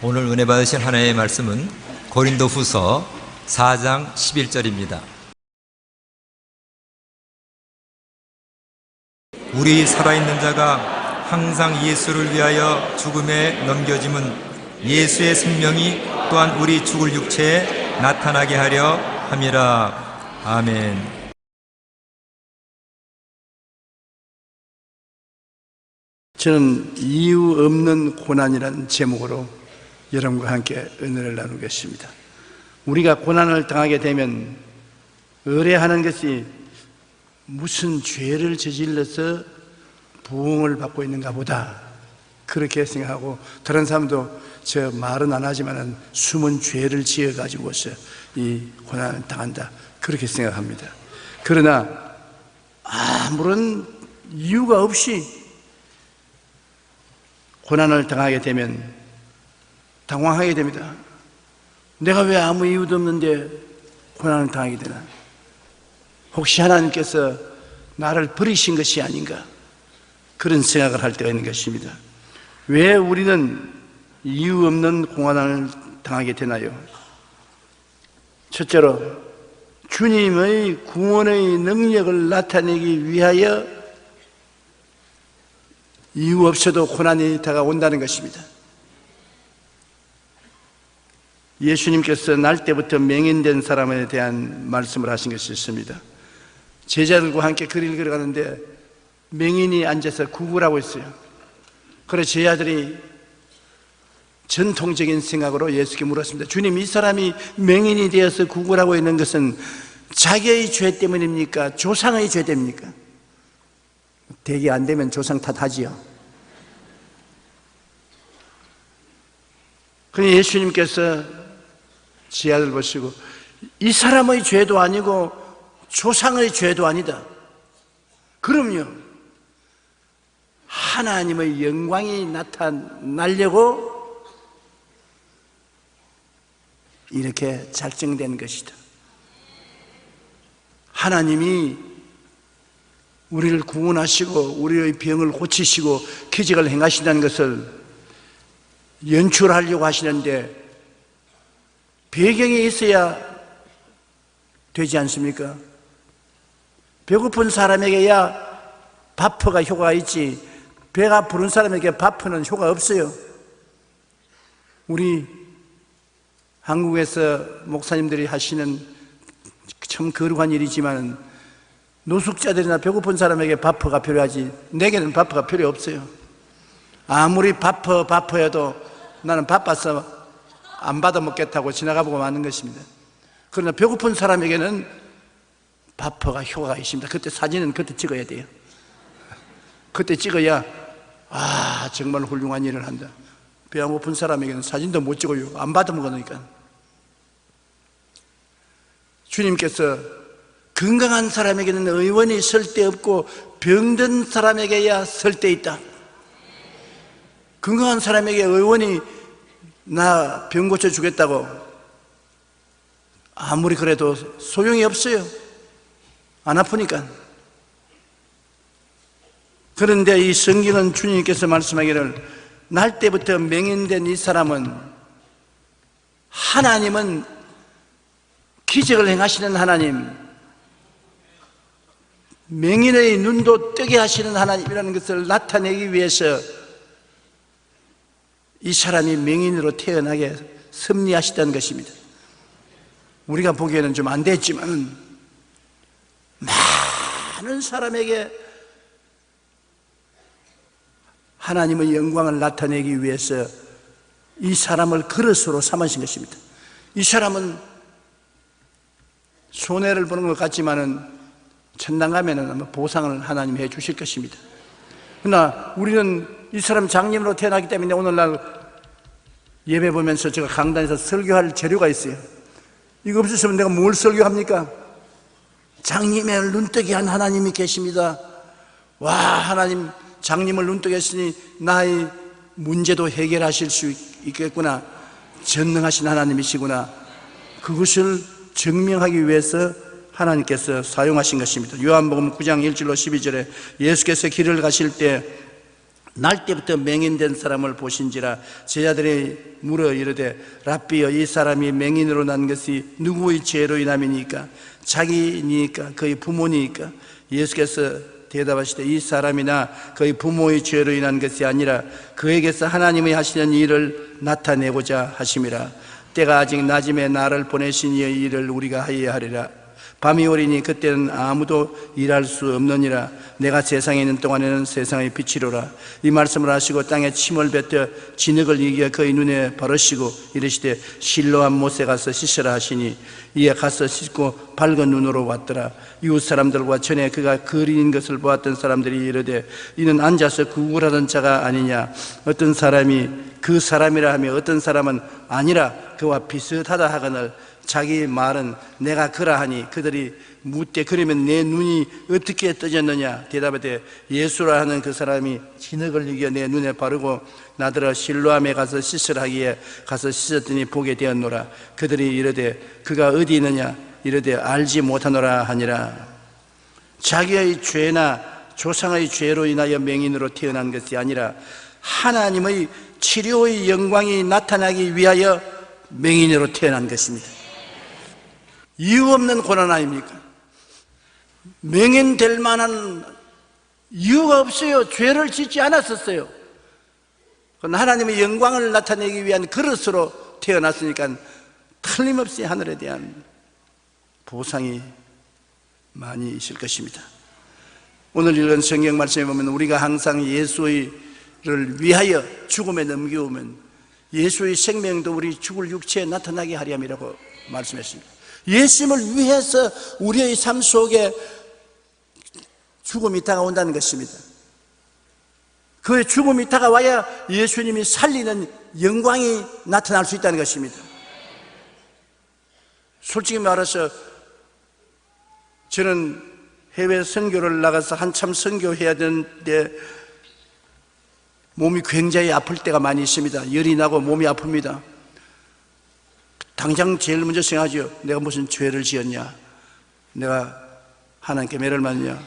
오늘 은혜 받으신 하나님의 말씀은 고린도후서 4장 11절입니다. 우리 살아있는 자가 항상 예수를 위하여 죽음에 넘겨짐은 예수의 생명이 또한 우리 죽을 육체에 나타나게 하려 함이라. 아멘. 저는 이유 없는 고난이라는 제목으로 여러분과 함께 은혜를 나누겠습니다. 우리가 고난을 당하게 되면 의뢰하는 것이 무슨 죄를 저질러서 부흥을 받고 있는가 보다, 그렇게 생각하고, 다른 사람도 저 말은 안 하지만 숨은 죄를 지어가지고서 이 고난을 당한다, 그렇게 생각합니다. 그러나 아무런 이유가 없이 고난을 당하게 되면 당황하게 됩니다. 내가 왜 아무 이유도 없는데 고난을 당하게 되나? 혹시 하나님께서 나를 버리신 것이 아닌가? 그런 생각을 할 때가 있는 것입니다. 왜 우리는 이유 없는 고난을 당하게 되나요? 첫째로, 주님의 구원의 능력을 나타내기 위하여 이유 없어도 고난이 다가온다는 것입니다. 예수님께서 날 때부터 맹인된 사람에 대한 말씀을 하신 것이 있습니다. 제자들과 함께 거리를 걸어가는데 맹인이 앉아서 구걸하고 있어요. 그래서 제자들이 전통적인 생각으로 예수께 물었습니다. 주님, 이 사람이 맹인이 되어서 구걸하고 있는 것은 자기의 죄 때문입니까? 조상의 죄 때문입니까? 대개 안 되면 조상 탓하지요. 그런데 예수님께서 제자들 보시고, 이 사람의 죄도 아니고 조상의 죄도 아니다. 그럼요, 하나님의 영광이 나타나려고 이렇게 작정된 것이다. 하나님이 우리를 구원하시고 우리의 병을 고치시고 기적을 행하신다는 것을 연출하려고 하시는데 배경이 있어야 되지 않습니까? 배고픈 사람에게야 바프가 효과가 있지, 배가 부른 사람에게 바프는 효과가 없어요. 우리 한국에서 목사님들이 하시는 참 거룩한 일이지만 노숙자들이나 배고픈 사람에게 바프가 필요하지, 내게는 바프가 필요 없어요. 아무리 바프여도 나는 바빠서 안 받아 먹겠다고 지나가보고 마는 것입니다. 그러나 배고픈 사람에게는 바프가 효과가 있습니다. 그때 사진은 그때 찍어야 돼요. 그때 찍어야 정말 훌륭한 일을 한다. 배 안 고픈 사람에게는 사진도 못 찍어요. 안 받아 먹으니까. 주님께서 건강한 사람에게는 의원이 쓸데없고 병든 사람에게야 쓸데있다. 건강한 사람에게 의원이 나 병 고쳐주겠다고 아무리 그래도 소용이 없어요. 안 아프니까. 그런데 이 성경은 주님께서 말씀하기를, 날 때부터 맹인된 이 사람은, 하나님은 기적을 행하시는 하나님, 맹인의 눈도 뜨게 하시는 하나님이라는 것을 나타내기 위해서 이 사람이 맹인으로 태어나게 섭리하시다는 것입니다. 우리가 보기에는 좀 안 됐지만 많은 사람에게 하나님의 영광을 나타내기 위해서 이 사람을 그릇으로 삼으신 것입니다. 이 사람은 손해를 보는 것 같지만은 천당 가면은 아마 보상을 하나님이 해 주실 것입니다. 그러나 우리는 이 사람 장님으로 태어났기 때문에 오늘날 예배 보면서 제가 강단에서 설교할 재료가 있어요. 이거 없으시면 내가 뭘 설교합니까? 장님의 눈뜨게 한 하나님이 계십니다. 와, 하나님 장님을 눈뜨게 했으니 나의 문제도 해결하실 수 있겠구나, 전능하신 하나님이시구나, 그것을 증명하기 위해서 하나님께서 사용하신 것입니다. 요한복음 9장 1절로 12절에 예수께서 길을 가실 때 날 때부터 맹인된 사람을 보신지라 제자들이 물어 이르되 랍비여 이 사람이 맹인으로 난 것이 누구의 죄로 인함이니까 자기니까 그의 부모니까 예수께서 대답하시되 이 사람이나 그의 부모의 죄로 인한 것이 아니라 그에게서 하나님이 하시는 일을 나타내고자 하심이라. 때가 아직 낮음에 나를 보내신 이의 일을 우리가 하여야 하리라. 밤이 오리니 그때는 아무도 일할 수 없느니라. 내가 세상에 있는 동안에는 세상의 빛이로라. 이 말씀을 하시고 땅에 침을 뱉어 진흙을 이겨 그의 눈에 바르시고 이르시되 실로암 못에 가서 씻으라 하시니 이에 가서 씻고 밝은 눈으로 왔더라. 이웃 사람들과 전에 그가 거리는 것을 보았던 사람들이 이르되 이는 앉아서 구걸하던 자가 아니냐. 어떤 사람이 그 사람이라 하며 어떤 사람은 아니라 그와 비슷하다 하거늘 자기 말은 내가 그러하니 그들이 묻되 그러면 내 눈이 어떻게 떠졌느냐. 대답하되 예수라 하는 그 사람이 진흙을 이겨 내 눈에 바르고 나더러 실로암에 가서 씻으라 하기에 가서 씻었더니 보게 되었노라. 그들이 이르되 그가 어디 있느냐. 이르되 알지 못하노라 하니라. 자기의 죄나 조상의 죄로 인하여 맹인으로 태어난 것이 아니라 하나님의 치료의 영광이 나타나기 위하여 맹인으로 태어난 것입니다. 이유 없는 고난 아닙니까? 맹인될 만한 이유가 없어요. 죄를 짓지 않았었어요. 하나님의 영광을 나타내기 위한 그릇으로 태어났으니까 틀림없이 하늘에 대한 보상이 많이 있을 것입니다. 오늘 읽은 성경 말씀에 보면 우리가 항상 예수를 위하여 죽음에 넘겨오면 예수의 생명도 우리 죽을 육체에 나타나게 하리 함이라고 말씀했습니다. 예수님을 위해서 우리의 삶 속에 죽음이 다가온다는 것입니다. 그 죽음이 다가와야 예수님이 살리는 영광이 나타날 수 있다는 것입니다. 솔직히 말해서 저는 해외 선교를 나가서 한참 선교해야 되는데 몸이 굉장히 아플 때가 많이 있습니다. 열이 나고 몸이 아픕니다. 당장 제일 먼저 생각하죠. 내가 무슨 죄를 지었냐, 내가 하나님께 매를 맞냐.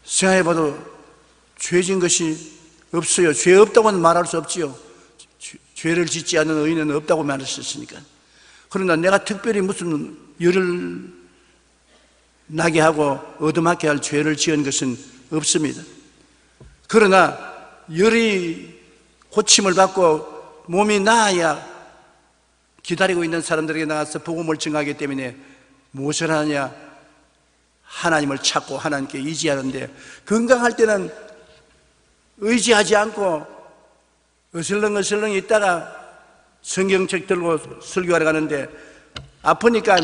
생각해봐도 죄 진 것이 없어요. 죄 없다고는 말할 수 없지요. 죄를 짓지 않는 의인은 없다고 말할 수 있으니까. 그러나 내가 특별히 무슨 열을 나게 하고 얻어맞게 할 죄를 지은 것은 없습니다. 그러나 열이 고침을 받고 몸이 나아야 기다리고 있는 사람들에게 나가서 복음을 증하기 때문에 무엇을 하느냐? 하나님을 찾고 하나님께 의지하는데, 건강할 때는 의지하지 않고 어슬렁어슬렁 있다가 성경책 들고 설교하러 가는데, 아프니까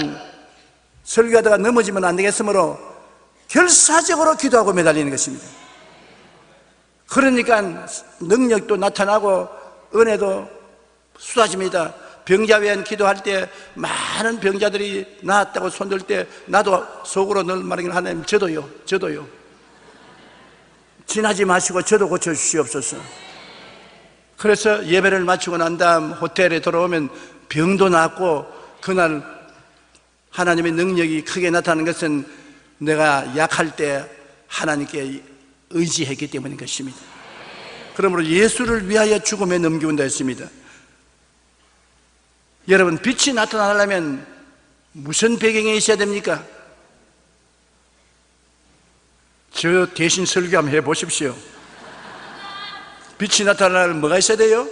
설교하다가 넘어지면 안 되겠으므로 결사적으로 기도하고 매달리는 것입니다. 그러니까 능력도 나타나고 은혜도 쏟아집니다. 병자 위한 기도할 때 많은 병자들이 나았다고 손들 때 나도 속으로 늘 말하기를 하나님 저도요 지나지 마시고 저도 고쳐주시옵소서. 그래서 예배를 마치고 난 다음 호텔에 돌아오면 병도 낫고, 그날 하나님의 능력이 크게 나타나는 것은 내가 약할 때 하나님께 의지했기 때문인 것입니다. 그러므로 예수를 위하여 죽음에 넘겨온다 했습니다. 여러분, 빛이 나타나려면 무슨 배경이 있어야 됩니까? 저 대신 설교 한번 해보십시오. 빛이 나타나려면 뭐가 있어야 돼요?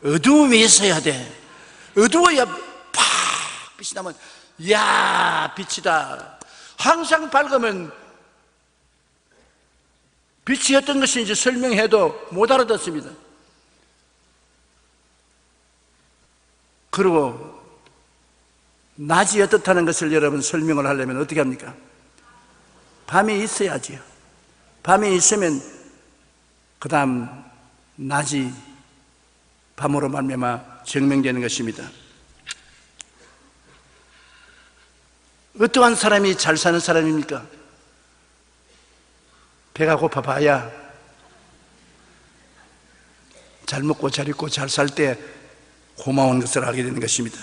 어두움이 있어야 돼. 어두워야 팍 빛이 나면 야 빛이다. 항상 밝으면 빛이 어떤 것인지 설명해도 못 알아듣습니다. 그리고 낮이 어떻다는 것을 여러분 설명을 하려면 어떻게 합니까? 밤이 있어야지요. 밤이 있으면 그 다음 낮이 밤으로 말미암아 증명되는 것입니다. 어떠한 사람이 잘 사는 사람입니까? 배가 고파봐야 잘 먹고 잘 입고 잘 살 때 고마운 것을 알게 되는 것입니다.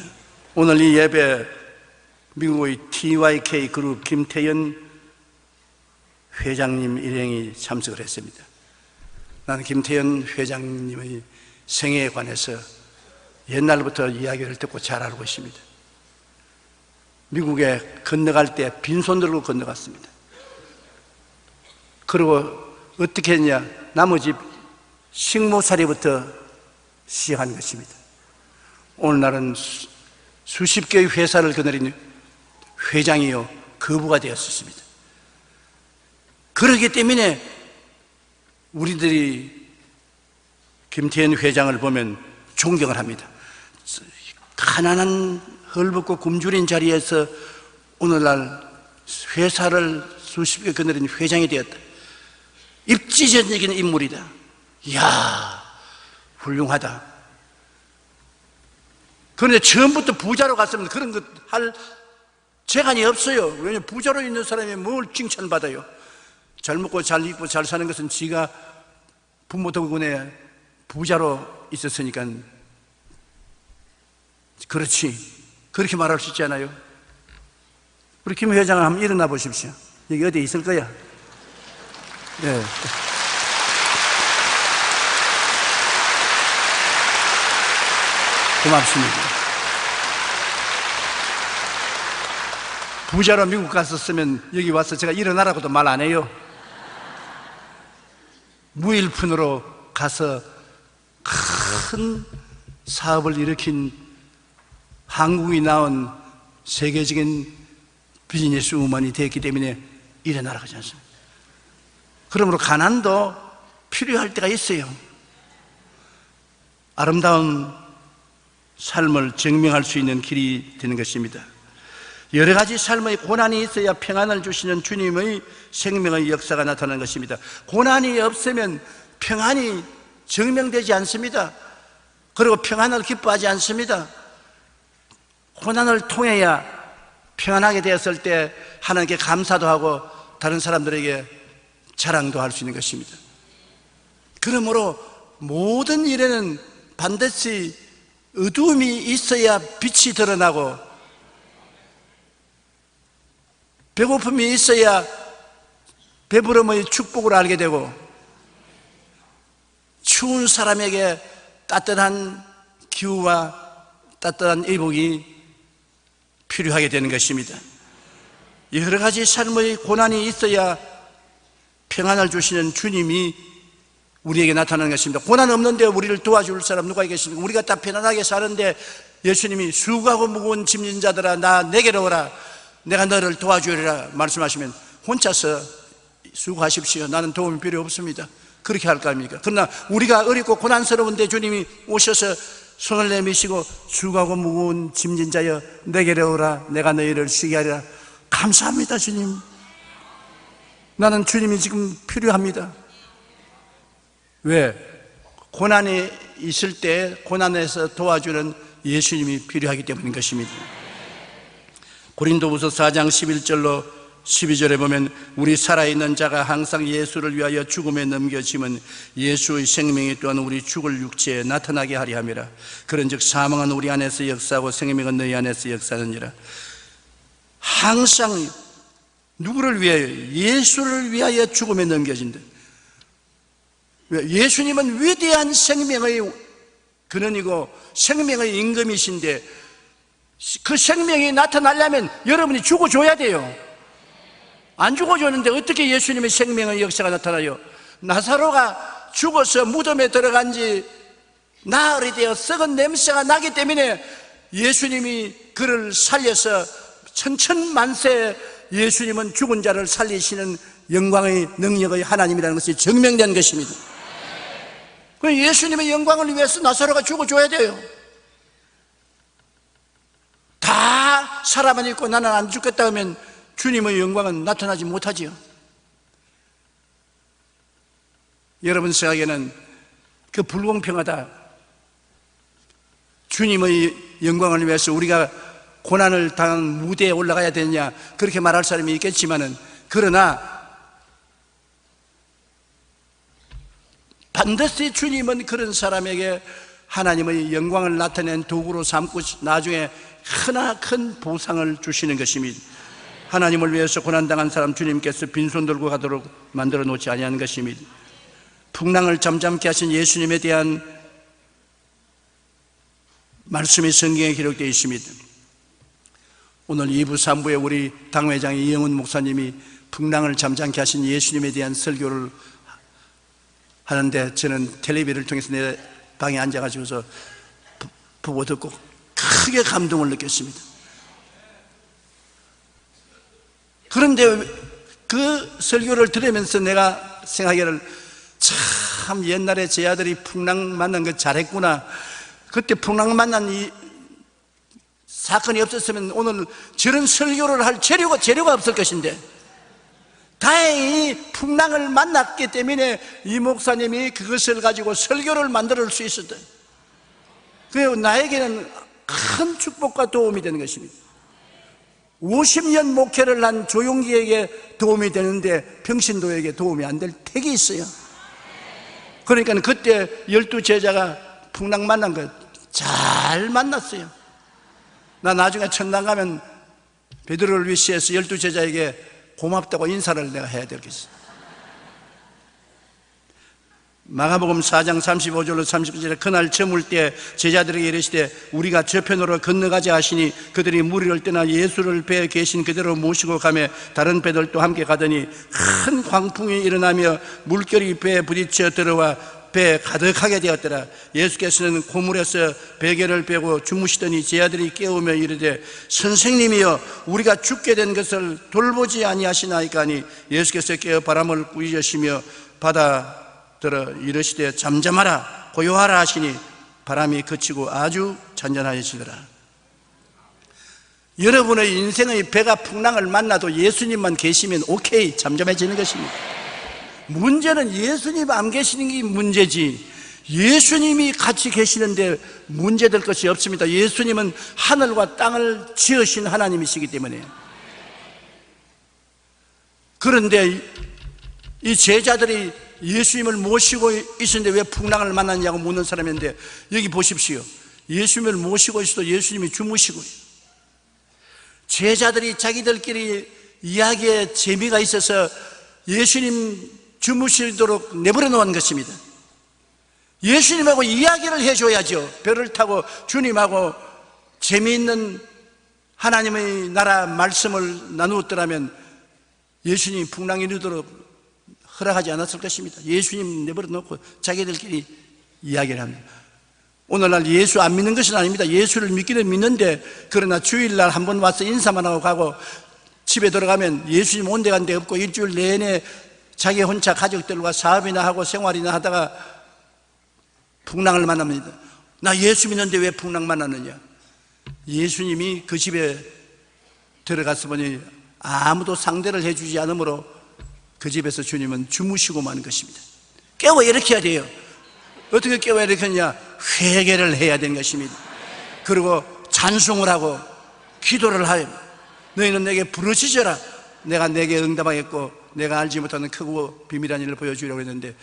오늘 이 예배 미국의 TYK 그룹 김태현 회장님 일행이 참석을 했습니다. 나는 김태현 회장님의 생애에 관해서 옛날부터 이야기를 듣고 잘 알고 있습니다. 미국에 건너갈 때 빈손 들고 건너갔습니다. 그리고 어떻게 했냐, 나머지 식모살이부터 시작한 것입니다. 오늘날은 수십 개의 회사를 거느린 회장이요 거부가 되었습니다. 그렇기 때문에 우리들이 김태현 회장을 보면 존경을 합니다. 가난한 헐벗고 굶주린 자리에서 오늘날 회사를 수십 개 거느린 회장이 되었다. 입지전적인 인물이다. 이야, 훌륭하다. 그런데 처음부터 부자로 갔으면 그런 것 할 재간이 없어요. 왜냐하면 부자로 있는 사람이 뭘 칭찬받아요. 잘 먹고 잘 입고 잘 사는 것은 지가 부모 덕분에 부자로 있었으니까 그렇지, 그렇게 말할 수 있지 않아요? 우리 김 회장을 한번 일어나 보십시오. 여기 어디 있을 거야. 네. 고맙습니다. 부자로 미국 갔었으면 여기 와서 제가 일어나라고도 말 안 해요. 무일푼으로 가서 큰 사업을 일으킨 한국이 낳은 세계적인 비즈니스 우먼이 됐기 때문에 일어나라고 하지 않습니까? 그러므로 가난도 필요할 때가 있어요. 아름다운 삶을 증명할 수 있는 길이 되는 것입니다. 여러 가지 삶의 고난이 있어야 평안을 주시는 주님의 생명의 역사가 나타나는 것입니다. 고난이 없으면 평안이 증명되지 않습니다. 그리고 평안을 기뻐하지 않습니다. 고난을 통해야 평안하게 되었을 때 하나님께 감사도 하고 다른 사람들에게 자랑도 할 수 있는 것입니다. 그러므로 모든 일에는 반드시 어두움이 있어야 빛이 드러나고 배고픔이 있어야 배부름의 축복을 알게 되고 추운 사람에게 따뜻한 기후와 따뜻한 의복이 필요하게 되는 것입니다. 여러 가지 삶의 고난이 있어야 평안을 주시는 주님이 우리에게 나타나는 것입니다. 고난 없는데 우리를 도와줄 사람 누가 있겠습니까? 우리가 다 편안하게 사는데 예수님이 수고하고 무거운 짐진 자들아 나 내게로 오라 내가 너를 도와주리라 말씀하시면 혼자서 수고하십시오. 나는 도움이 필요 없습니다. 그렇게 할까 합니까? 그러나 우리가 어렵고 고난스러운데 주님이 오셔서 손을 내미시고 수고하고 무거운 짐진 자여 내게로 오라 내가 너희를 쉬게 하리라. 감사합니다. 주님, 나는 주님이 지금 필요합니다. 왜? 고난이 있을 때 고난에서 도와주는 예수님이 필요하기 때문인 것입니다. 고린도후서 4장 11절로 12절에 보면 우리 살아있는 자가 항상 예수를 위하여 죽음에 넘겨짐은 예수의 생명이 또한 우리 죽을 육체에 나타나게 하려 함이라. 그런즉 사망은 우리 안에서 역사하고 생명은 너희 안에서 역사하느니라. 항상 누구를 위하여? 예수를 위하여 죽음에 넘겨진다. 예수님은 위대한 생명의 근원이고 생명의 임금이신데 그 생명이 나타나려면 여러분이 죽어줘야 돼요. 안 죽어줬는데 어떻게 예수님의 생명의 역사가 나타나요? 나사로가 죽어서 무덤에 들어간 지 나흘이 되어 썩은 냄새가 나기 때문에 예수님이 그를 살려서 천천만세 예수님은 죽은 자를 살리시는 영광의 능력의 하나님이라는 것이 증명된 것입니다. 예수님의 영광을 위해서 나사로가 죽어줘야 돼요. 다 사람은 있고 나는 안 죽겠다 하면 주님의 영광은 나타나지 못하지요. 여러분 생각에는 그 불공평하다. 주님의 영광을 위해서 우리가 고난을 당한 무대에 올라가야 되느냐 그렇게 말할 사람이 있겠지만은 그러나 반드시 주님은 그런 사람에게 하나님의 영광을 나타낸 도구로 삼고 나중에 큰 보상을 주시는 것입니다. 하나님을 위해서 고난당한 사람 주님께서 빈손 들고 가도록 만들어 놓지 아니하는 것입니다. 풍랑을 잠잠케 하신 예수님에 대한 말씀이 성경에 기록되어 있습니다. 오늘 2부 3부에 우리 당회장 이영훈 목사님이 풍랑을 잠잠케 하신 예수님에 대한 설교를 하는데, 저는 텔레비를 통해서 내 방에 앉아가지고서 보고 듣고 크게 감동을 느꼈습니다. 그런데 그 설교를 들으면서 내가 생각하기를, 참 옛날에 제 아들이 풍랑 만난 거 잘했구나. 그때 풍랑 만난 이 사건이 없었으면 오늘 저런 설교를 할 재료가 없을 것인데, 다행히 풍랑을 만났기 때문에 이 목사님이 그것을 가지고 설교를 만들 수 있었다. 그리고 나에게는 큰 축복과 도움이 되는 것입니다. 50년 목회를 한 조용기에게 도움이 되는데 평신도에게 도움이 안 될 택이 있어요. 그러니까 그때 12제자가 풍랑 만난 거 잘 만났어요. 나 나중에 천당 가면 베드로를 위시해서 12제자에게 고맙다고 인사를 내가 해야 되겠어. 마가복음 4장 35절로 37절에 그날 저물 때 제자들에게 이르시되 우리가 저편으로 건너가자 하시니 그들이 무리를 떠나 예수를 배에 계신 그대로 모시고 가며 다른 배들도 함께 가더니 큰 광풍이 일어나며 물결이 배에 부딪혀 들어와 배에 가득하게 되었더라. 예수께서는 고물에서 베개를 빼고 주무시더니 제 아들이 깨우며 이르되 선생님이여 우리가 죽게 된 것을 돌보지 아니하시나이까 하니 예수께서 깨어 바람을 꾸짖으시며 바다들어 이르시되 잠잠하라 고요하라 하시니 바람이 그치고 아주 잔잔하여지더라. 여러분의 인생의 배가 풍랑을 만나도 예수님만 계시면 오케이, 잠잠해지는 것입니다. 문제는 예수님 안 계시는 게 문제지, 예수님이 같이 계시는데 문제될 것이 없습니다. 예수님은 하늘과 땅을 지으신 하나님이시기 때문에. 그런데 이 제자들이 예수님을 모시고 있었는데 왜 풍랑을 만났냐고 묻는 사람인데, 여기 보십시오. 예수님을 모시고 있어도 예수님이 주무시고, 제자들이 자기들끼리 이야기에 재미가 있어서 예수님 주무시도록 내버려 놓은 것입니다. 예수님하고 이야기를 해줘야죠. 배를 타고 주님하고 재미있는 하나님의 나라 말씀을 나누었더라면 예수님이 풍랑이 이르도록 허락하지 않았을 것입니다. 예수님 내버려 놓고 자기들끼리 이야기를 합니다. 오늘날 예수 안 믿는 것은 아닙니다. 예수를 믿기는 믿는데, 그러나 주일날 한번 와서 인사만 하고 가고 집에 들어가면 예수님 온 데 간 데 없고 일주일 내내 자기 혼자 가족들과 사업이나 하고 생활이나 하다가 풍랑을 만납니다. 나 예수 믿는데 왜 풍랑 만나느냐? 예수님이 그 집에 들어가서 보니 아무도 상대를 해주지 않으므로 그 집에서 주님은 주무시고 마는 것입니다. 깨워 일으켜야 돼요. 어떻게 깨워 일으켰냐? 회개를 해야 되는 것입니다. 그리고 찬송을 하고 기도를 하여 너희는 내게 부르짖어라. 내가 내게 응답하겠고 내가 알지 못하는 크고 비밀한 일을 보여주려고 했는데,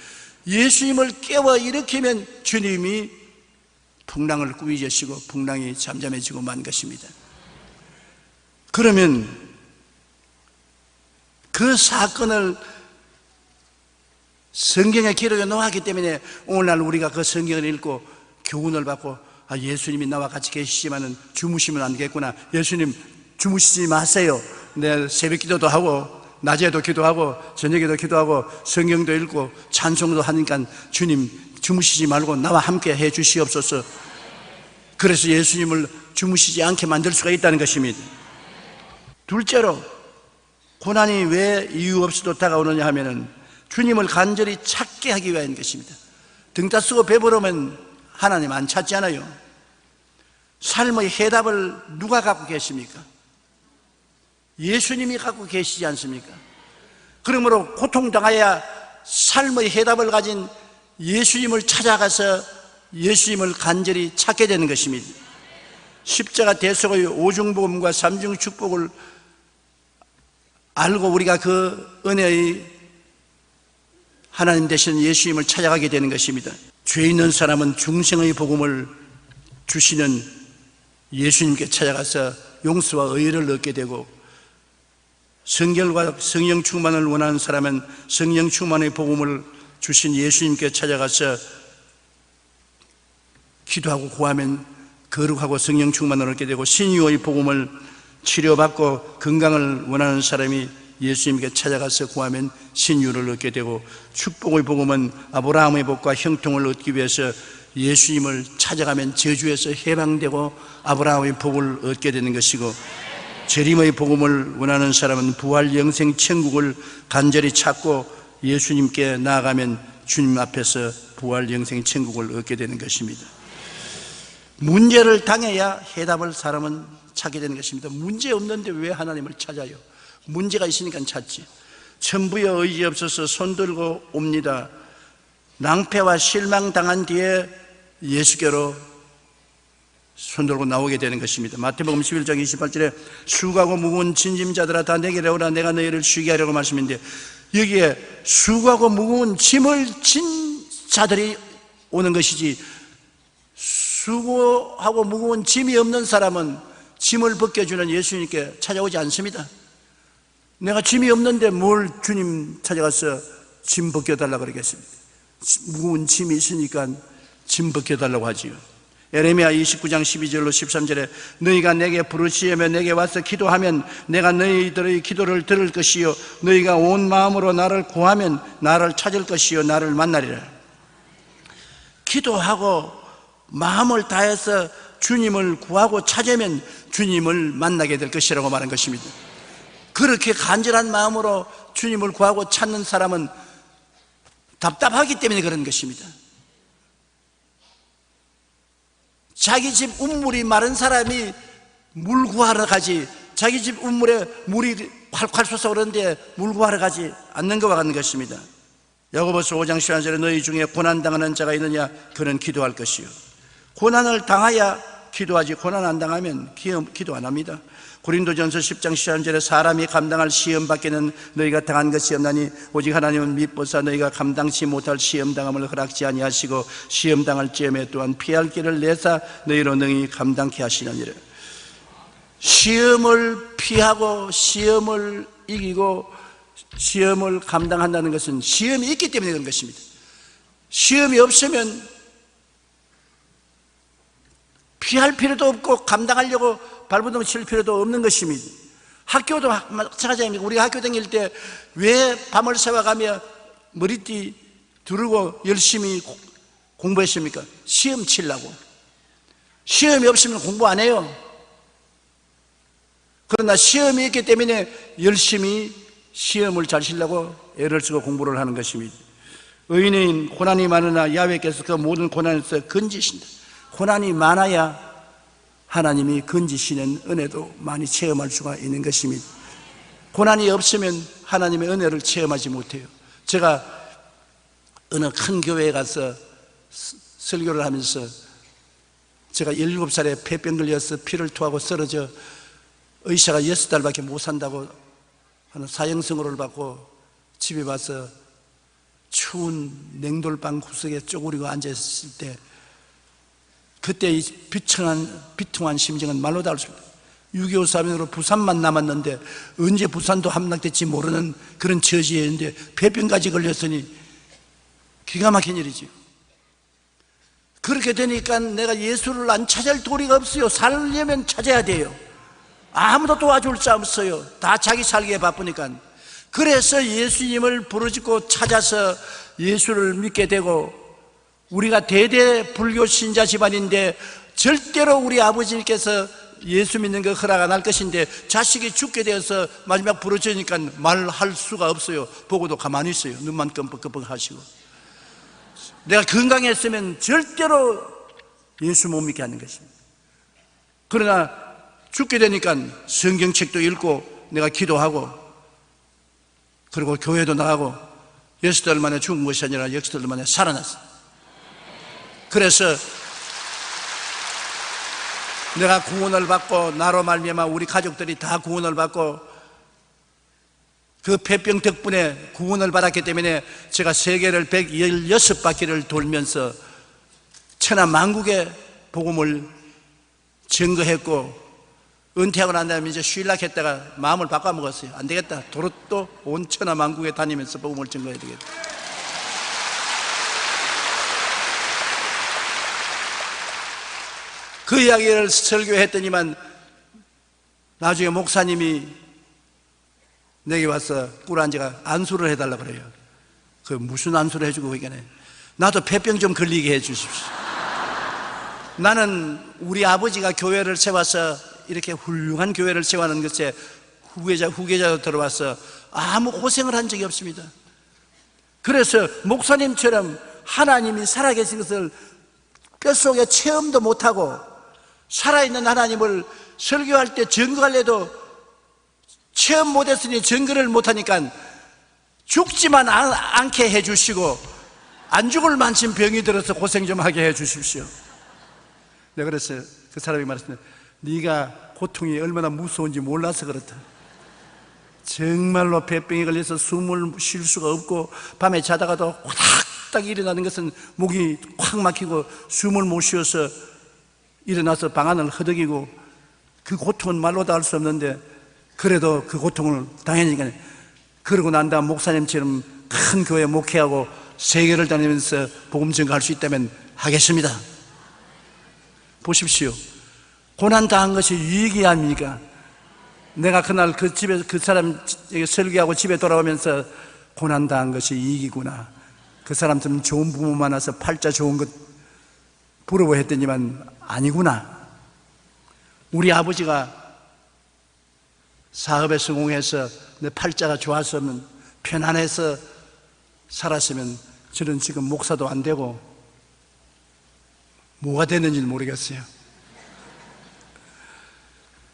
예수님을 깨워 일으키면 주님이 풍랑을 꾸짖으시고 풍랑이 잠잠해지고 만 것입니다. 그러면 그 사건을 성경에 기록해 놓았기 때문에 오늘날 우리가 그 성경을 읽고 교훈을 받고, 아, 예수님이 나와 같이 계시지만은 주무시면 안 되겠구나. 예수님 주무시지 마세요. 내 새벽 기도도 하고 낮에도 기도하고 저녁에도 기도하고 성경도 읽고 찬송도 하니까 주님 주무시지 말고 나와 함께 해 주시옵소서. 그래서 예수님을 주무시지 않게 만들 수가 있다는 것입니다. 둘째로, 고난이 왜 이유 없이도 다가오느냐 하면은 주님을 간절히 찾게 하기 위한 것입니다. 등 따쓰고 배부르면 하나님 안 찾잖아요. 삶의 해답을 누가 갖고 계십니까? 예수님이 갖고 계시지 않습니까? 그러므로 고통당하여 삶의 해답을 가진 예수님을 찾아가서 예수님을 간절히 찾게 되는 것입니다. 십자가 대속의 오중복음과 삼중축복을 알고 우리가 그 은혜의 하나님 되시는 예수님을 찾아가게 되는 것입니다. 죄 있는 사람은 중생의 복음을 주시는 예수님께 찾아가서 용서와 의를 얻게 되고, 성결과 성령 충만을 원하는 사람은 성령 충만의 복음을 주신 예수님께 찾아가서 기도하고 구하면 거룩하고 성령 충만을 얻게 되고, 신유의 복음을 치료받고 건강을 원하는 사람이 예수님께 찾아가서 구하면 신유를 얻게 되고, 축복의 복음은 아브라함의 복과 형통을 얻기 위해서 예수님을 찾아가면 저주에서 해방되고 아브라함의 복을 얻게 되는 것이고, 재림의 복음을 원하는 사람은 부활 영생 천국을 간절히 찾고 예수님께 나아가면 주님 앞에서 부활 영생 천국을 얻게 되는 것입니다. 문제를 당해야 해답을 사람은 찾게 되는 것입니다. 문제 없는데 왜 하나님을 찾아요? 문제가 있으니까 찾지. 천부여 의지 없어서 손들고 옵니다. 낭패와 실망당한 뒤에 예수께로 손들고 나오게 되는 것입니다. 마태복음 11장 28절에 수고하고 무거운 짐자들아 다 내게로 오라 내가 너희를 쉬게 하려고 말씀인데, 여기에 수고하고 무거운 짐을 진 자들이 오는 것이지, 수고하고 무거운 짐이 없는 사람은 짐을 벗겨주는 예수님께 찾아오지 않습니다. 내가 짐이 없는데 뭘 주님 찾아가서 짐 벗겨달라고 그러겠습니다. 무거운 짐이 있으니까 짐 벗겨달라고 하지요. 에레미야 29장 12절로 13절에 너희가 내게 부르시면 내게 와서 기도하면 내가 너희들의 기도를 들을 것이요 너희가 온 마음으로 나를 구하면 나를 찾을 것이요 나를 만나리라. 기도하고 마음을 다해서 주님을 구하고 찾으면 주님을 만나게 될 것이라고 말한 것입니다. 그렇게 간절한 마음으로 주님을 구하고 찾는 사람은 답답하기 때문에 그런 것입니다. 자기 집 우물이 마른 사람이 물 구하러 가지, 자기 집 우물에 물이 콸콸 솟아오르는데 물 구하러 가지 않는 것과 같은 것입니다. 야고보서 5장 11절에 너희 중에 고난당하는 자가 있느냐 그는 기도할 것이요. 고난을 당하야 기도하지, 고난 안 당하면 기도 안 합니다. 고린도전서 10장 13절에 사람이 감당할 시험 밖에는 너희가 당한 것이 없나니 오직 하나님은 미쁘사 너희가 감당치 못할 시험 당함을 허락지 아니하시고 시험 당할 즈음에 또한 피할 길을 내사 너희로 능히 감당케 하시느니라. 시험을 피하고 시험을 이기고 시험을 감당한다는 것은 시험이 있기 때문에 그런 것입니다. 시험이 없으면 피할 필요도 없고 감당하려고 발버둥 칠 필요도 없는 것입니다. 학교도 마찬가지입니다. 우리가 학교 다닐 때 왜 밤을 새워가며 머리띠 두르고 열심히 공부했습니까? 시험 치려고. 시험이 없으면 공부 안 해요. 그러나 시험이 있기 때문에 열심히 시험을 잘 치려고 애를 쓰고 공부를 하는 것입니다. 의인은 고난이 많으나 야훼께서 그 모든 고난에서 건지신다. 고난이 많아야 하나님이 건지시는 은혜도 많이 체험할 수가 있는 것입니다. 고난이 없으면 하나님의 은혜를 체험하지 못해요. 제가 어느 큰 교회에 가서 설교를 하면서 제가 17살에 폐병 걸려서 피를 토하고 쓰러져 의사가 6달밖에 못 산다고 하는 사형선고를 받고 집에 와서 추운 냉돌방 구석에 쪼그리고 앉아있을 때 그때 이 비통한 심정은 말로 다를 수 없습니다. 6.25 사변으로 부산만 남았는데 언제 부산도 함락될지 모르는 그런 처지였는데 폐병까지 걸렸으니 기가 막힌 일이지. 그렇게 되니까 내가 예수를 안 찾을 도리가 없어요. 살려면 찾아야 돼요. 아무도 도와줄 자 없어요. 다 자기 살기에 바쁘니까. 그래서 예수님을 부르짖고 찾아서 예수를 믿게 되고, 우리가 대대 불교 신자 집안인데 절대로 우리 아버지께서 예수 믿는 거 허락 안 할 것인데 자식이 죽게 되어서 마지막 부르짖으니까 말할 수가 없어요. 보고도 가만히 있어요. 눈만 끔뻑끔뻑 하시고. 내가 건강했으면 절대로 예수 못 믿게 하는 것입니다. 그러나 죽게 되니까 성경책도 읽고 내가 기도하고 그리고 교회도 나가고 6달 만에 죽은 것이 아니라 6달 만에 살아났어요. 그래서 내가 구원을 받고 나로 말미암아 우리 가족들이 다 구원을 받고 그 폐병 덕분에 구원을 받았기 때문에 제가 세계를 116바퀴를 돌면서 천하 만국의 복음을 증거했고, 은퇴하고 난 다음에 이제 쉬려고 했다가 마음을 바꿔먹었어요. 안 되겠다. 도로 또 온 천하 만국에 다니면서 복음을 증거해야 되겠다. 그 이야기를 설교했더니만 나중에 목사님이 내게 와서 꿀안지가 안수를 해달라고 그래요. 그 무슨 안수를 해주고 그러니까 나도 폐병 좀 걸리게 해 주십시오. 나는 우리 아버지가 교회를 세워서 이렇게 훌륭한 교회를 세워하는 것에 후계자로 들어와서 아무 고생을 한 적이 없습니다. 그래서 목사님처럼 하나님이 살아계신 것을 뼛속에 체험도 못하고 살아있는 하나님을 설교할 때 증거할래도 체험 못했으니 증거를 못하니까 죽지만 않게 해주시고 안 죽을 만큼 병이 들어서 고생 좀 하게 해주십시오. 내가 그랬어요. 그 사람이 말했습니다. 네가 고통이 얼마나 무서운지 몰라서 그렇다. 정말로 폐병에 걸려서 숨을 쉴 수가 없고 밤에 자다가도 후닥닥 일어나는 것은 목이 확 막히고 숨을 못 쉬어서 일어나서 방안을 허덕이고 그 고통은 말로도 할 수 없는데 그래도 그 고통을 당하니까 그러고 난 다음 목사님처럼 큰 교회 목회하고 세계를 다니면서 복음 증거할 수 있다면 하겠습니다. 보십시오. 고난 당한 것이 유익이 아닙니까? 내가 그날 그 집에 그 사람에게 설교하고 집에 돌아오면서 고난 당한 것이 이익이구나. 그 사람처럼 좋은 부모 만나서 팔자 좋은 것 부러워했더니만 아니구나. 우리 아버지가 사업에 성공해서 내 팔자가 좋았으면 편안해서 살았으면 저는 지금 목사도 안 되고 뭐가 됐는지 모르겠어요.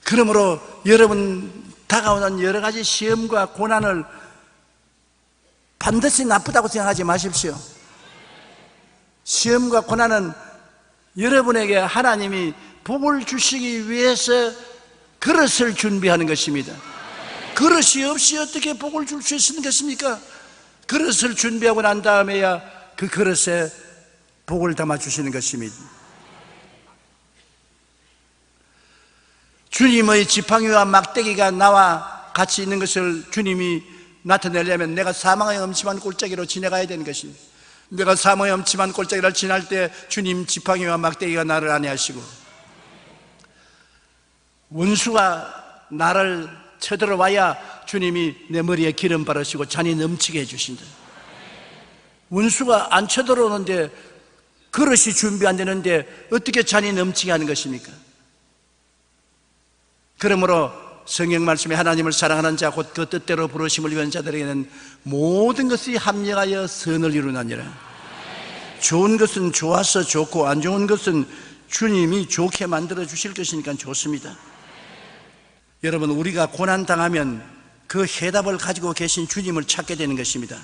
그러므로 여러분 다가오는 여러 가지 시험과 고난을 반드시 나쁘다고 생각하지 마십시오. 시험과 고난은 여러분에게 하나님이 복을 주시기 위해서 그릇을 준비하는 것입니다. 그릇이 없이 어떻게 복을 줄 수 있는 것입니까? 그릇을 준비하고 난 다음에야 그 그릇에 복을 담아 주시는 것입니다. 주님의 지팡이와 막대기가 나와 같이 있는 것을 주님이 나타내려면 내가 사망의 엄침한 골짜기로 지나가야 되는 것입니다. 내가 사망의 엄침한 골짜기를 지날 때 주님 지팡이와 막대기가 나를 안위하시고 원수가 나를 쳐들어와야 주님이 내 머리에 기름 바르시고 잔이 넘치게 해주신다. 원수가 안 쳐들어오는데 그릇이 준비 안 되는데 어떻게 잔이 넘치게 하는 것입니까? 그러므로 성경 말씀에 하나님을 사랑하는 자 곧 그 뜻대로 부르심을 위한 자들에게는 모든 것이 합력하여 선을 이루나니라. 좋은 것은 좋아서 좋고 안 좋은 것은 주님이 좋게 만들어 주실 것이니까 좋습니다. 여러분, 우리가 고난당하면 그 해답을 가지고 계신 주님을 찾게 되는 것입니다.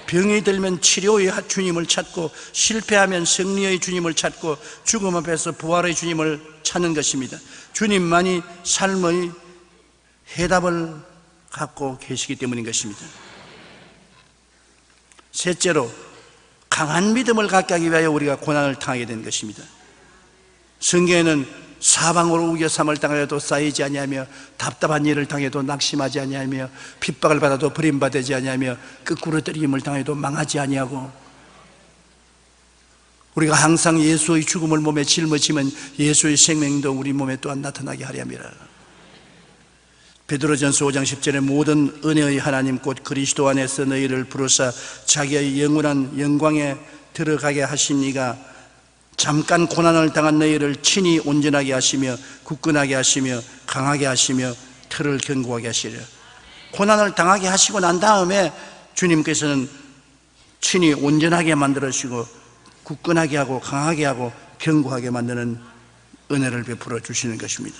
병이 들면 치료의 주님을 찾고 실패하면 승리의 주님을 찾고 죽음 앞에서 부활의 주님을 찾는 것입니다. 주님만이 삶의 해답을 갖고 계시기 때문인 것입니다. 셋째로, 강한 믿음을 갖게 하기 위하여 우리가 고난을 당하게 된 것입니다. 성경에는 사방으로 우겨삼을 당하여도 쌓이지 아니하며 답답한 일을 당해도 낙심하지 아니하며 핍박을 받아도 버림받지 아니하며 거꾸로 때림을 당해도 망하지 아니하고 우리가 항상 예수의 죽음을 몸에 짊어지면 예수의 생명도 우리 몸에 또한 나타나게 하려 함이라. 베드로전서 5장 10절에 모든 은혜의 하나님 곧 그리스도 안에서 너희를 부르사 자기의 영원한 영광에 들어가게 하신 이가 잠깐 고난을 당한 너희를 친히 온전하게 하시며 굳건하게 하시며 강하게 하시며 틀을 견고하게 하시리라. 고난을 당하게 하시고 난 다음에 주님께서는 친히 온전하게 만들어주시고 굳건하게 하고 강하게 하고 견고하게 만드는 은혜를 베풀어 주시는 것입니다.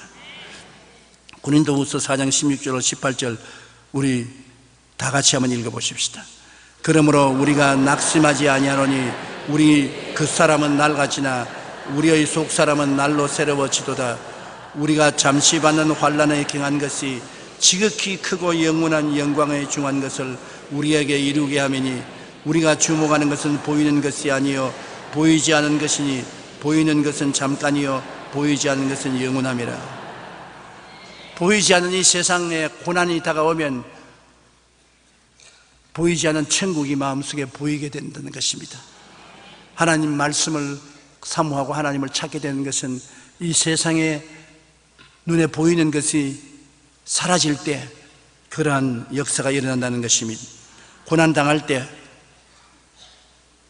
고린도후서 4장 16절로 18절 우리 다 같이 한번 읽어보십시다. 그러므로 우리가 낙심하지 아니하노니 우리 그 사람은 낡아지나 우리의 속 사람은 날로 새로워지도다. 우리가 잠시 받는 환난에 경한 것이 지극히 크고 영원한 영광에 중한 것을 우리에게 이루게 하매니 우리가 주목하는 것은 보이는 것이 아니요 보이지 않은 것이니 보이는 것은 잠깐이요 보이지 않는 것은 영원함이라. 보이지 않는 이 세상에 고난이 다가오면 보이지 않는 천국이 마음속에 보이게 된다는 것입니다. 하나님 말씀을 사모하고 하나님을 찾게 되는 것은 이 세상에 눈에 보이는 것이 사라질 때 그러한 역사가 일어난다는 것입니다. 고난당할 때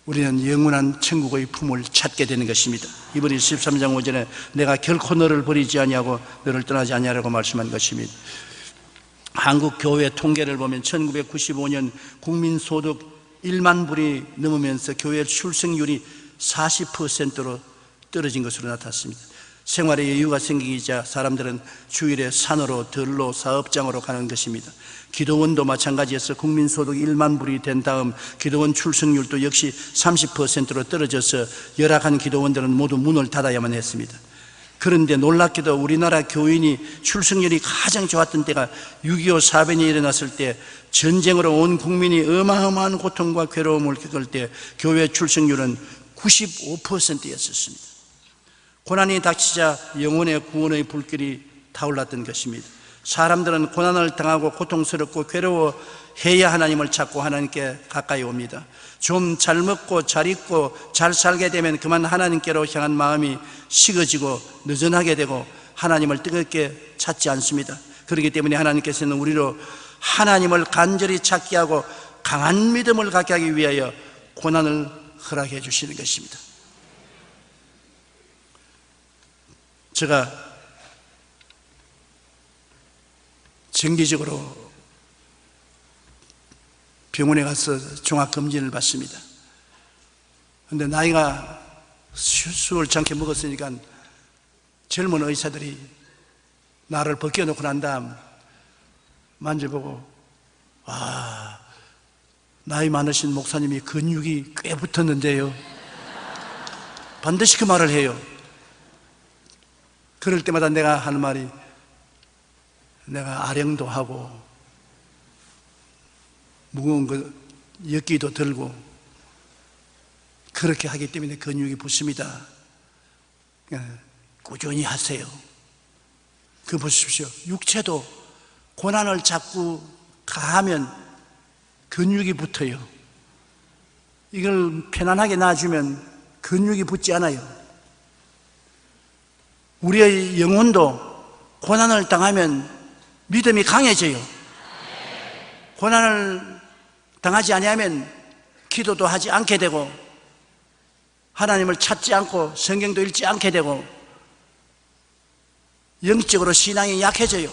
우리는 영원한 천국의 품을 찾게 되는 것입니다. 이번에 13장 5절에 내가 결코 너를 버리지 아니하고 너를 떠나지 아니하라고 말씀한 것입니다. 한국 교회 통계를 보면 1995년 국민소득 1만 불이 넘으면서 교회 출생률이 40%로 떨어진 것으로 나타났습니다. 생활에 여유가 생기자 사람들은 주일에 산으로 들로 사업장으로 가는 것입니다. 기도원도 마찬가지였어. 국민소득 1만 불이 된 다음 기도원 출석률도 역시 30%로 떨어져서 열악한 기도원들은 모두 문을 닫아야만 했습니다. 그런데 놀랍게도 우리나라 교인이 출석률이 가장 좋았던 때가 6.25 사변이 일어났을 때 전쟁으로 온 국민이 어마어마한 고통과 괴로움을 겪을 때 교회 출석률은 95%였었습니다. 고난이 닥치자 영혼의 구원의 불길이 타올랐던 것입니다. 사람들은 고난을 당하고 고통스럽고 괴로워해야 하나님을 찾고 하나님께 가까이 옵니다. 좀 잘 먹고 잘 입고 잘 살게 되면 그만 하나님께로 향한 마음이 식어지고 느슨하게 되고 하나님을 뜨겁게 찾지 않습니다. 그렇기 때문에 하나님께서는 우리로 하나님을 간절히 찾게 하고 강한 믿음을 갖게 하기 위하여 고난을 허락해 주시는 것입니다. 제가 정기적으로 병원에 가서 종합검진을 받습니다. 그런데 나이가 수월치 않게 먹었으니까 젊은 의사들이 나를 벗겨놓고 난 다음 만져보고 나이 많으신 목사님이 근육이 꽤 붙었는데요. 반드시 그 말을 해요. 그럴 때마다 내가 하는 말이 내가 아령도 하고 무거운 거 엮기도 들고 그렇게 하기 때문에 근육이 붙습니다. 꾸준히 하세요. 그 보십시오. 육체도 고난을 자꾸 가하면 근육이 붙어요. 이걸 편안하게 놔주면 근육이 붙지 않아요. 우리의 영혼도 고난을 당하면 믿음이 강해져요. 고난을 당하지 아니하면 기도도 하지 않게 되고 하나님을 찾지 않고 성경도 읽지 않게 되고 영적으로 신앙이 약해져요.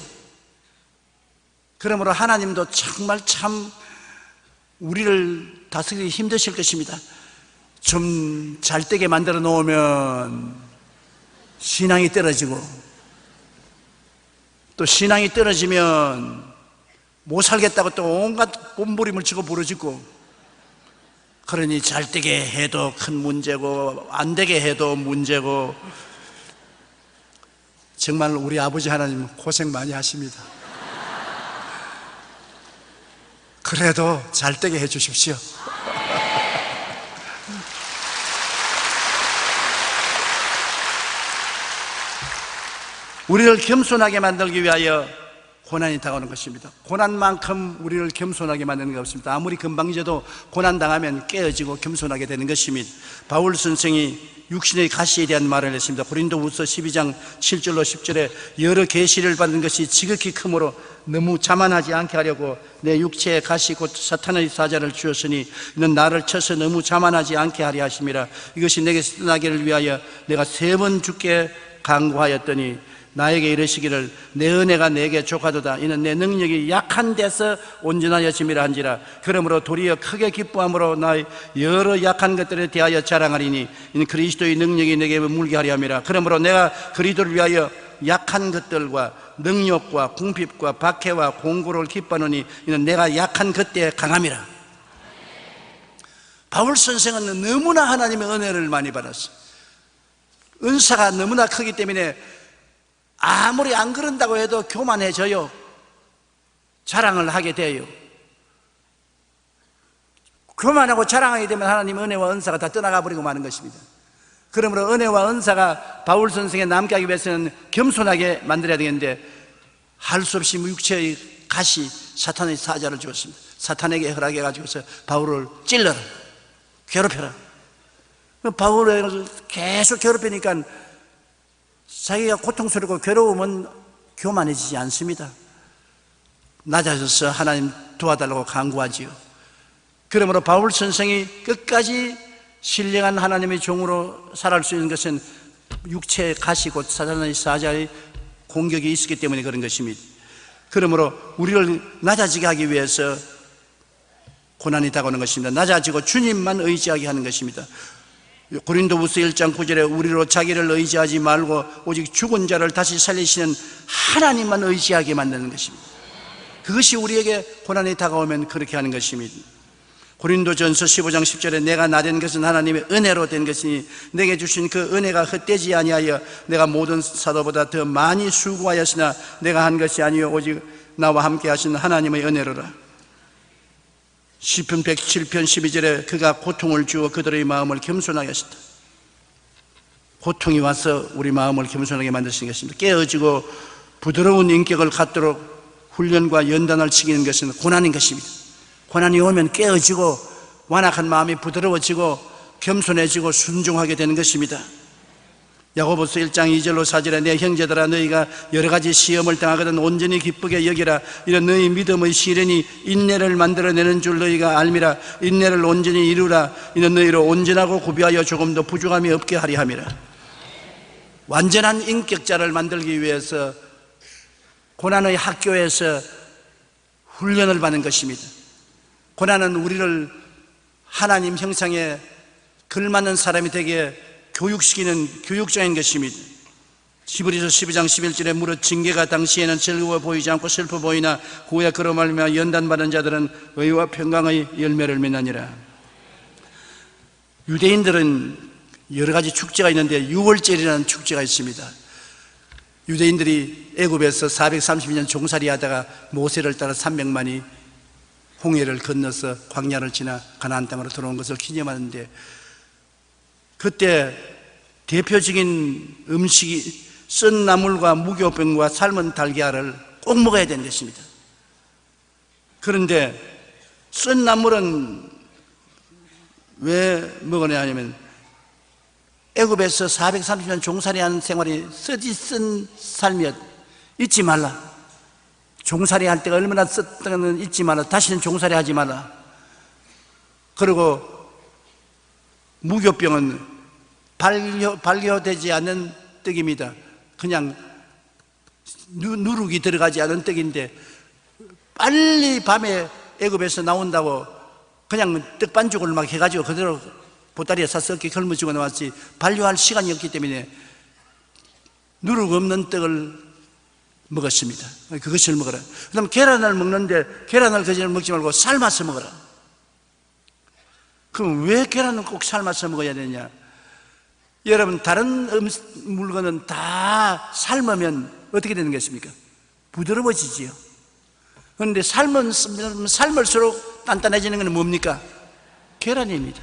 그러므로 하나님도 정말 참 우리를 다스리기 힘드실 것입니다. 좀 잘되게 만들어 놓으면 신앙이 떨어지고 또 신앙이 떨어지면 못 살겠다고 또 온갖 몸부림을 치고 부르짖고 그러니 잘되게 해도 큰 문제고 안 되게 해도 문제고 정말 우리 아버지 하나님 고생 많이 하십니다. 그래도 잘되게 해 주십시오. 우리를 겸손하게 만들기 위하여 고난이 다가오는 것입니다. 고난만큼 우리를 겸손하게 만드는 게 없습니다. 아무리 금방져도 고난 당하면 깨어지고 겸손하게 되는 것입니다. 바울 선생이 육신의 가시에 대한 말을 했습니다. 고린도후서 12장 7절로 10절에 여러 계시를 받은 것이 지극히 크므로 너무 자만하지 않게 하려고 내 육체의 가시 곧 사탄의 사자를 주었으니 이는 나를 쳐서 너무 자만하지 않게 하려 하심이라. 이것이 내게서 떠나기를 위하여 내가 3번 주께 간구하였더니 나에게 이르시기를 내 은혜가 내게 족하도다. 이는 내 능력이 약한 데서 온전하여 짐이라 한지라. 그러므로 도리어 크게 기뻐함으로 나의 여러 약한 것들에 대하여 자랑하리니 이는 그리스도의 능력이 내게 물게 하려 함이라. 그러므로 내가 그리스도를 위하여 약한 것들과 능력과 궁핍과 박해와 공고를 기뻐하노니 이는 내가 약한 그때에 강함이라. 바울 선생은 너무나 하나님의 은혜를 많이 받았어요. 은사가 너무나 크기 때문에 아무리 안 그런다고 해도 교만해져요. 자랑을 하게 돼요. 교만하고 자랑하게 되면 하나님의 은혜와 은사가 다 떠나가 버리고 마는 것입니다. 그러므로 은혜와 은사가 바울 선생의 남게 하기 위해서는 겸손하게 만들어야 되겠는데, 할 수 없이 육체의 가시, 사탄의 사자를 주었습니다. 사탄에게 허락해가지고서 바울을 찔러라, 괴롭혀라. 바울을 계속 괴롭히니까 자기가 고통스럽고 괴로우면 교만해지지 않습니다. 낮아져서 하나님 도와달라고 간구하지요. 그러므로 바울 선생이 끝까지 신령한 하나님의 종으로 살아갈 수 있는 것은 육체의 가시 곧 사탄의 사자의 공격이 있었기 때문에 그런 것입니다. 그러므로 우리를 낮아지게 하기 위해서 고난이 다가오는 것입니다. 낮아지고 주님만 의지하게 하는 것입니다. 고린도후서 1장 9절에 우리로 자기를 의지하지 말고 오직 죽은 자를 다시 살리시는 하나님만 의지하게 만드는 것입니다. 그것이 우리에게 고난이 다가오면 그렇게 하는 것입니다. 고린도전서 15장 10절에 내가 나된 것은 하나님의 은혜로 된 것이니 내게 주신 그 은혜가 헛되지 아니하여 내가 모든 사도보다 더 많이 수고하였으나 내가 한 것이 아니요 오직 나와 함께 하신 하나님의 은혜로라. 시편 107편 12절에 그가 고통을 주어 그들의 마음을 겸손하게 하셨다. 고통이 와서 우리 마음을 겸손하게 만드신 것입니다. 깨어지고 부드러운 인격을 갖도록 훈련과 연단을 지키는 것은 고난인 것입니다. 고난이 오면 깨어지고 완악한 마음이 부드러워지고 겸손해지고 순종하게 되는 것입니다. 야고보서 1장 2절로 4절에 내 형제들아 너희가 여러 가지 시험을 당하거든 온전히 기쁘게 여기라. 이런 너희 믿음의 시련이 인내를 만들어내는 줄 너희가 알미라. 인내를 온전히 이루라. 이는 너희로 온전하고 구비하여 조금도 부족함이 없게 하리 함이라. 완전한 인격자를 만들기 위해서 고난의 학교에서 훈련을 받는 것입니다. 고난은 우리를 하나님 형상에 걸맞는 사람이 되게 교육시키는 교육장인 것입니다. 히브리서 12장 11절에 무릇 징계가 당시에는 즐거워 보이지 않고 슬퍼 보이나 후에 그로 말미암아 연단받은 자들은 의와 평강의 열매를 맺느니라. 유대인들은 여러 가지 축제가 있는데 유월절이라는 축제가 있습니다. 유대인들이 애굽에서 430년 종살이 하다가 모세를 따라 300만이 홍해를 건너서 광야를 지나 가나안 땅으로 들어온 것을 기념하는데, 그때 대표적인 음식이 쓴 나물과 무교병과 삶은 달걀을 꼭 먹어야 되는 것입니다. 그런데 쓴 나물은 왜 먹어야 하냐면 애굽에서 430년 종살이하는 생활이 쓰디쓴 삶이었. 잊지 말라. 종살이 할 때가 얼마나 썼다는 잊지 말라. 다시는 종살이 하지 말라. 그리고 무교병은 발효되지 않는 떡입니다. 그냥 누룩이 들어가지 않은 떡인데 빨리 밤에 애굽에서 나온다고 그냥 떡반죽을 막 해가지고 그대로 보따리에 싸서 이렇게 걸머쥐고 나왔지 발효할 시간이 없기 때문에 누룩 없는 떡을 먹었습니다. 그것을 먹어라. 그 다음 계란을 먹는데 계란을 그저 먹지 말고 삶아서 먹어라. 그럼 왜 계란은 꼭 삶아서 먹어야 되냐? 여러분, 다른 물건은 다 삶으면 어떻게 되는 것입니까? 부드러워지지요. 그런데 삶을수록 단단해지는 것은 뭡니까? 계란입니다.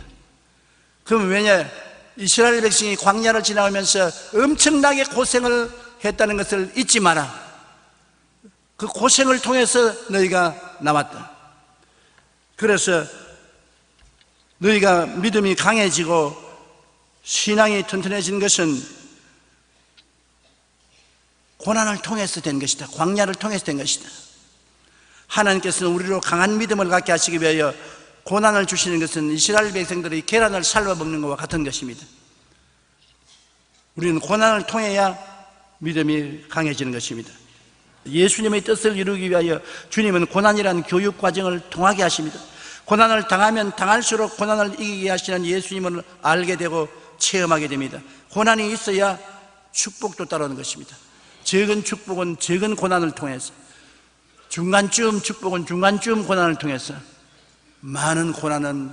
그럼 왜냐? 이스라엘 백성이 광야를 지나오면서 엄청나게 고생을 했다는 것을 잊지 마라. 그 고생을 통해서 너희가 남았다. 그래서 너희가 믿음이 강해지고 신앙이 튼튼해지는 것은 고난을 통해서 된 것이다. 광야를 통해서 된 것이다. 하나님께서는 우리로 강한 믿음을 갖게 하시기 위하여 고난을 주시는 것은 이스라엘 백성들이 계란을 삶아 먹는 것과 같은 것입니다. 우리는 고난을 통해야 믿음이 강해지는 것입니다. 예수님의 뜻을 이루기 위하여 주님은 고난이라는 교육 과정을 통하게 하십니다. 고난을 당하면 당할수록 고난을 이기게 하시는 예수님을 알게 되고 체험하게 됩니다. 고난이 있어야 축복도 따르는 것입니다. 적은 축복은 적은 고난을 통해서, 중간쯤 축복은 중간쯤 고난을 통해서, 많은 고난은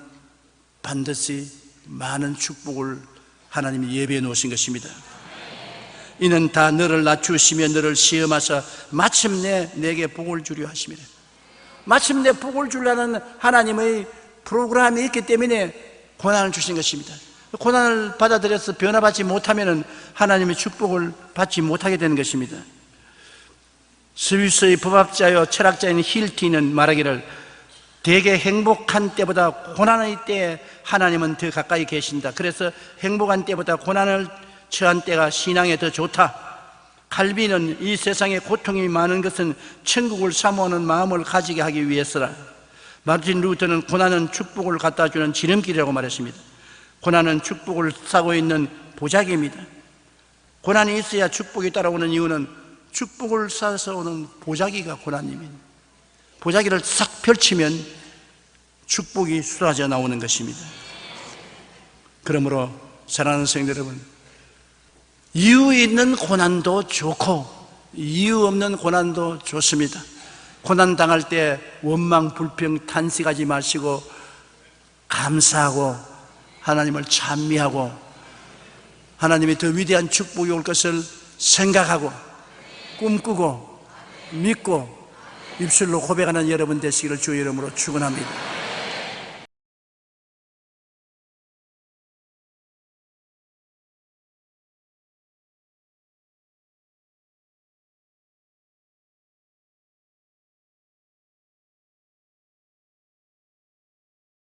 반드시 많은 축복을 하나님이 예배해 놓으신 것입니다. 이는 다 너를 낮추시며 너를 시험하사 마침내 내게 복을 주려 하심이라. 마침내 복을 주려는 하나님의 프로그램이 있기 때문에 고난을 주신 것입니다. 고난을 받아들여서 변화받지 못하면 하나님의 축복을 받지 못하게 되는 것입니다. 스위스의 법학자요 철학자인 힐티는 말하기를 대개 행복한 때보다 고난의 때에 하나님은 더 가까이 계신다. 그래서 행복한 때보다 고난을 처한 때가 신앙에 더 좋다. 칼빈은 이 세상에 고통이 많은 것은 천국을 사모하는 마음을 가지게 하기 위해서라. 마르틴 루터는 고난은 축복을 갖다 주는 지름길이라고 말했습니다. 고난은 축복을 싸고 있는 보자기입니다. 고난이 있어야 축복이 따라오는 이유는 축복을 싸서 오는 보자기가 고난입니다. 보자기를 싹 펼치면 축복이 쏟아져 나오는 것입니다. 그러므로 사랑하는 성도 여러분, 이유 있는 고난도 좋고 이유 없는 고난도 좋습니다. 고난 당할 때 원망, 불평, 탄식하지 마시고 감사하고 하나님을 찬미하고 하나님의 더 위대한 축복이 올 것을 생각하고 꿈꾸고 믿고 입술로 고백하는 여러분 되시기를 주의 이름으로 축원합니다.